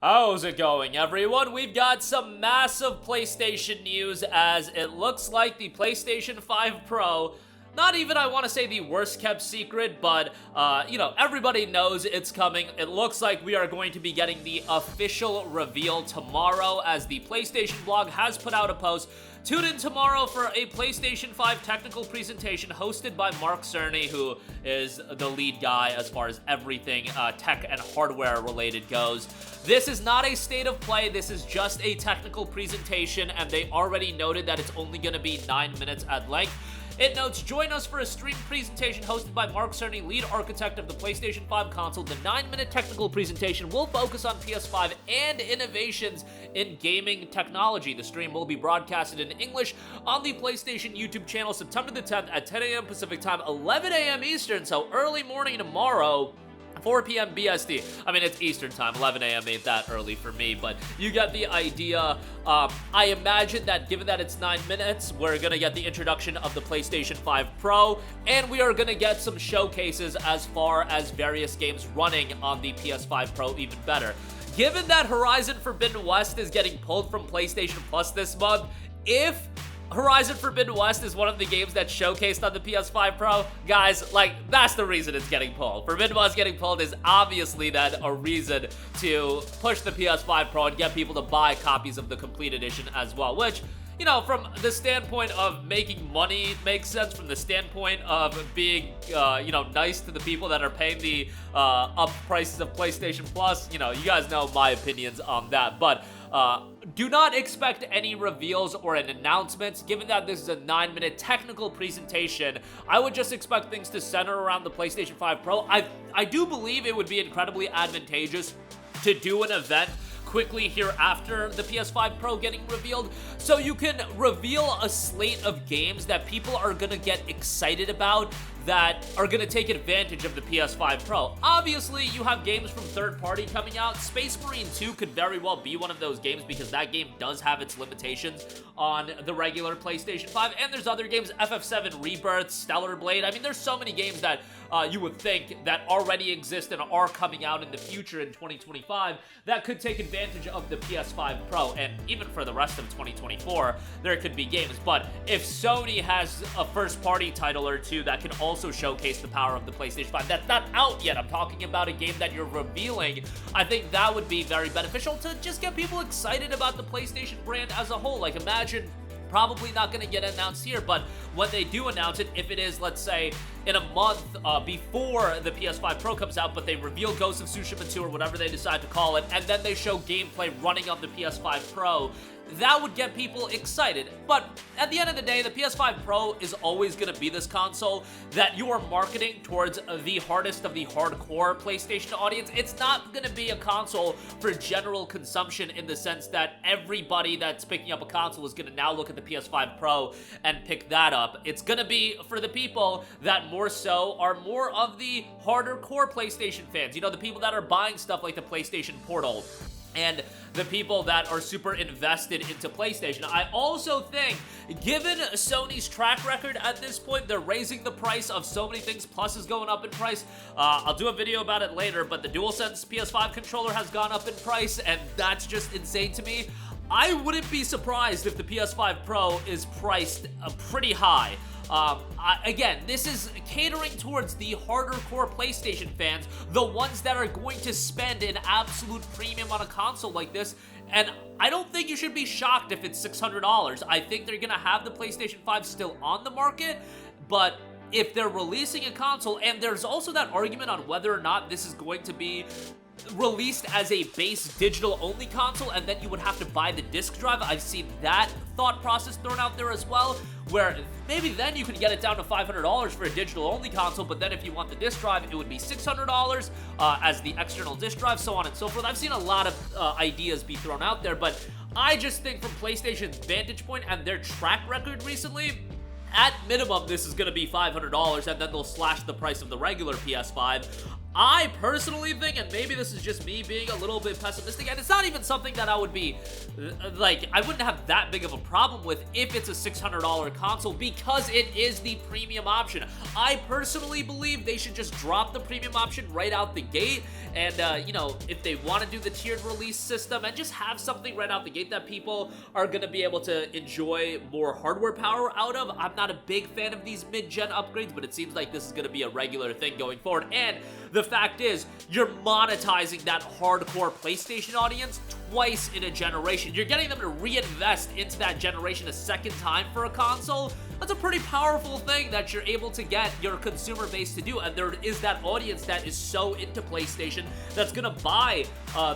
How's it going, everyone? We've got some massive PlayStation news as it looks like the PlayStation 5 Pro, not even, I want to say, the worst kept secret, but, everybody knows it's coming. It looks like we are going to be getting the official reveal tomorrow, as the PlayStation blog has put out a post. Tune in tomorrow for a PlayStation 5 technical presentation hosted by Mark Cerny, who is the lead guy as far as everything tech and hardware related goes. This is not a state of play, this is just a technical presentation, and they already noted that it's only going to be 9 minutes at length. It notes, join us for a stream presentation hosted by Mark Cerny, lead architect of the PlayStation 5 console. The 9-minute technical presentation will focus on PS5 and innovations in gaming technology. The stream will be broadcasted in English on the PlayStation YouTube channel September the 10th at 10 a.m. Pacific Time, 11 a.m. Eastern, so early morning tomorrow. 4 p.m. BST. I mean, it's Eastern time. 11 a.m. ain't that early for me, but you get the idea. I imagine that given that it's 9 minutes, we're going to get the introduction of the PlayStation 5 Pro, and we are going to get some showcases as far as various games running on the PS5 Pro even better. Given that Horizon Forbidden West is getting pulled from PlayStation Plus this month, if Horizon Forbidden West is one of the games that's showcased on the PS5 Pro, guys, that's the reason it's getting pulled. Forbidden West getting pulled is obviously then a reason to push the PS5 Pro and get people to buy copies of the complete edition as well, which, from the standpoint of making money makes sense, from the standpoint of being, nice to the people that are paying the up prices of PlayStation Plus. You guys know my opinions on that, but do not expect any reveals or an announcement. Given that this is a 9-minute technical presentation, I would just expect things to center around the PlayStation 5 Pro. I do believe it would be incredibly advantageous to do an event quickly here after the PS5 Pro getting revealed, so you can reveal a slate of games that people are gonna get excited about, that are going to take advantage of the PS5 Pro. Obviously, you have games from third party coming out. Space Marine 2 could very well be one of those games because that game does have its limitations on the regular PlayStation 5, and there's other games, FF7 Rebirth, Stellar Blade. I mean, there's so many games that you would think that already exist and are coming out in the future in 2025 that could take advantage of the PS5 Pro, and even for the rest of 2024, there could be games. But if Sony has a first-party title or two that can also showcase the power of the PlayStation 5 that's not out yet, I'm talking about a game that you're revealing, I think that would be very beneficial to just get people excited about the PlayStation brand as a whole. Like, imagine, probably not going to get announced here, but when they do announce it, if it is, let's say, in a month before the PS5 Pro comes out, but they reveal Ghost of Tsushima 2 or whatever they decide to call it, and then they show gameplay running on the PS5 Pro, that would get people excited. But at the end of the day, the PS5 Pro is always going to be this console that you are marketing towards the hardest of the hardcore PlayStation audience. It's not going to be a console for general consumption in the sense that everybody that's picking up a console is going to now look at the PS5 Pro and pick that up. It's going to be for the people that more so are more of the harder core PlayStation fans. The people that are buying stuff like the PlayStation Portal, and the people that are super invested into PlayStation. I also think, given Sony's track record at this point, they're raising the price of so many things. Plus is going up in price. I'll do a video about it later, but the DualSense PS5 controller has gone up in price, and that's just insane to me. I wouldn't be surprised if the PS5 Pro is priced pretty high. Again, this is catering towards the harder core PlayStation fans, the ones that are going to spend an absolute premium on a console like this, and I don't think you should be shocked if it's $600. I think they're gonna have the PlayStation 5 still on the market, but if they're releasing a console, and there's also that argument on whether or not this is going to be released as a base digital only console and then you would have to buy the disc drive. I've seen that thought process thrown out there as well, where maybe then you can get it down to $500 for a digital only console, but then if you want the disc drive, it would be $600 as the external disc drive, so on and so forth. I've seen a lot of ideas be thrown out there, but I just think from PlayStation's vantage point and their track record recently, at minimum, this is going to be $500, and then they'll slash the price of the regular PS5. I personally think, and maybe this is just me being a little bit pessimistic, and it's not even something that I would be, like, I wouldn't have that big of a problem with if it's a $600 console, because it is the premium option. I personally believe they should just drop the premium option right out the gate, and, you know, if they want to do the tiered release system and just have something right out the gate that people are going to be able to enjoy more hardware power out of. I'm not a big fan of these mid-gen upgrades, but it seems like this is going to be a regular thing going forward, and the fact is, you're monetizing that hardcore PlayStation audience twice in a generation. You're getting them to reinvest into that generation a second time for a console. That's a pretty powerful thing that you're able to get your consumer base to do, and there is that audience that is so into PlayStation that's gonna buy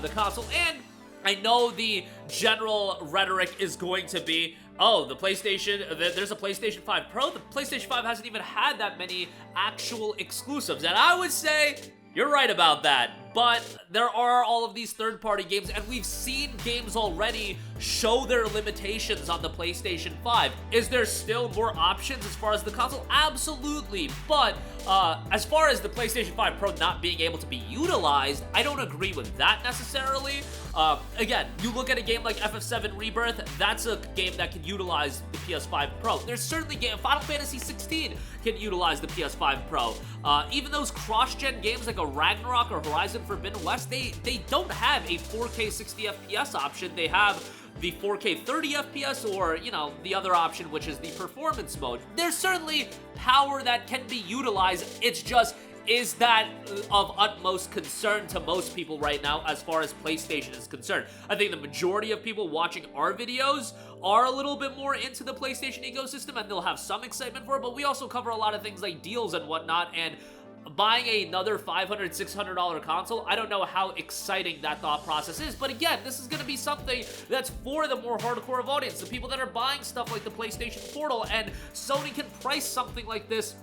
the console. And I know the general rhetoric is going to be, oh, the PlayStation, there's a PlayStation 5 Pro. The PlayStation 5 hasn't even had that many actual exclusives. And I would say, you're right about that. But there are all of these third-party games, and we've seen games already show their limitations on the PlayStation 5. Is there still more options as far as the console? Absolutely. But as far as the PlayStation 5 Pro not being able to be utilized, I don't agree with that necessarily. Again, you look at a game like FF7 Rebirth, that's a game that can utilize the PS5 Pro. There's certainly Final Fantasy 16 can utilize the PS5 Pro. Even those cross-gen games like a Ragnarok or Horizon Forbidden West, they don't have a 4K 60 FPS option. They have the 4K 30 FPS, or, you know, the other option, which is the performance mode. There's certainly power that can be utilized. It's just, is that of utmost concern to most people right now as far as PlayStation is concerned? I think the majority of people watching our videos are a little bit more into the PlayStation ecosystem, and they'll have some excitement for it, but we also cover a lot of things like deals and whatnot, and buying another $500, $600 console, I don't know how exciting that thought process is, but again, this is going to be something that's for the more hardcore of audience, the people that are buying stuff like the PlayStation Portal, and Sony can price something like this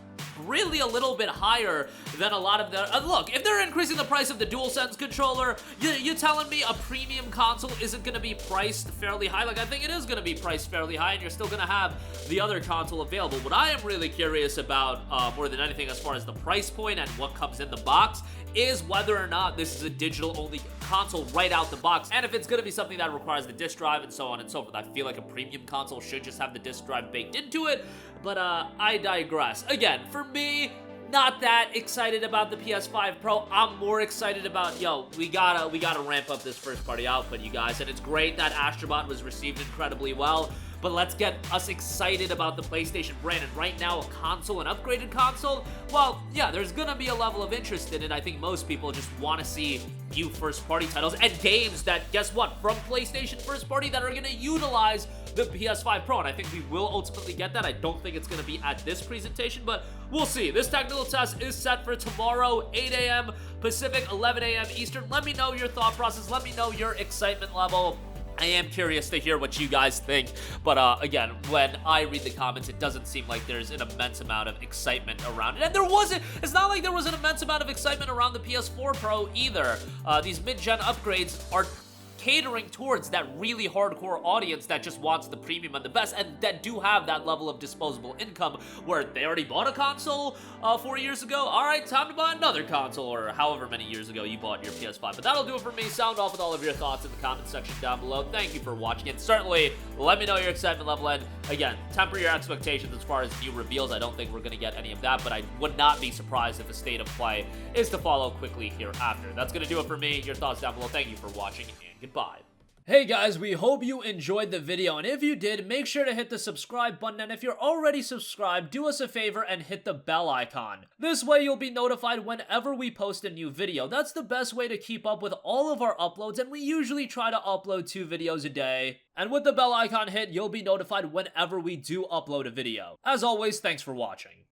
really a little bit higher than a lot of the... look, if they're increasing the price of the DualSense controller, you telling me a premium console isn't going to be priced fairly high? Like, I think it is going to be priced fairly high, and you're still going to have the other console available. What I am really curious about, more than anything as far as the price point and what comes in the box, is whether or not this is a digital-only console right out the box, and if it's going to be something that requires the disc drive and so on and so forth. I feel like a premium console should just have the disc drive baked into it, but I digress. Again, for me, not that excited about the PS5 Pro. I'm more excited about, yo, we gotta ramp up this first-party output, you guys, and it's great that Astrobot was received incredibly well, but let's get us excited about the PlayStation brand. And right now, a console, an upgraded console, well, yeah, there's gonna be a level of interest in it. I think most people just want to see new first-party titles and games that, guess what, from PlayStation first-party that are gonna utilize the PS5 Pro, and I think we will ultimately get that. I don't think it's gonna be at this presentation, but we'll see. This technical test is set for tomorrow, 8 a.m. Pacific, 11 a.m. Eastern. Let me know your thought process. Let me know your excitement level. I am curious to hear what you guys think, but again, when I read the comments, it doesn't seem like there's an immense amount of excitement around it, and there wasn't. It's not like there was an immense amount of excitement around the PS4 Pro either. These mid-gen upgrades are catering towards that really hardcore audience that just wants the premium and the best, and that do have that level of disposable income where they already bought a console 4 years ago. All right, time to buy another console, or however many years ago you bought your PS5. But that'll do it for me. Sound off with all of your thoughts in the comment section down below. Thank you for watching, and certainly let me know your excitement level, and again, temper your expectations as far as new reveals. I don't think we're going to get any of that, but I would not be surprised if a state of play is to follow quickly hereafter. That's going to do it for me. Your thoughts down below. Thank you for watching, and goodbye. Hey guys, we hope you enjoyed the video, and if you did, make sure to hit the subscribe button, and if you're already subscribed, do us a favor and hit the bell icon. This way you'll be notified whenever we post a new video. That's the best way to keep up with all of our uploads, and we usually try to upload 2 videos a day. And with the bell icon hit, you'll be notified whenever we do upload a video. As always, thanks for watching.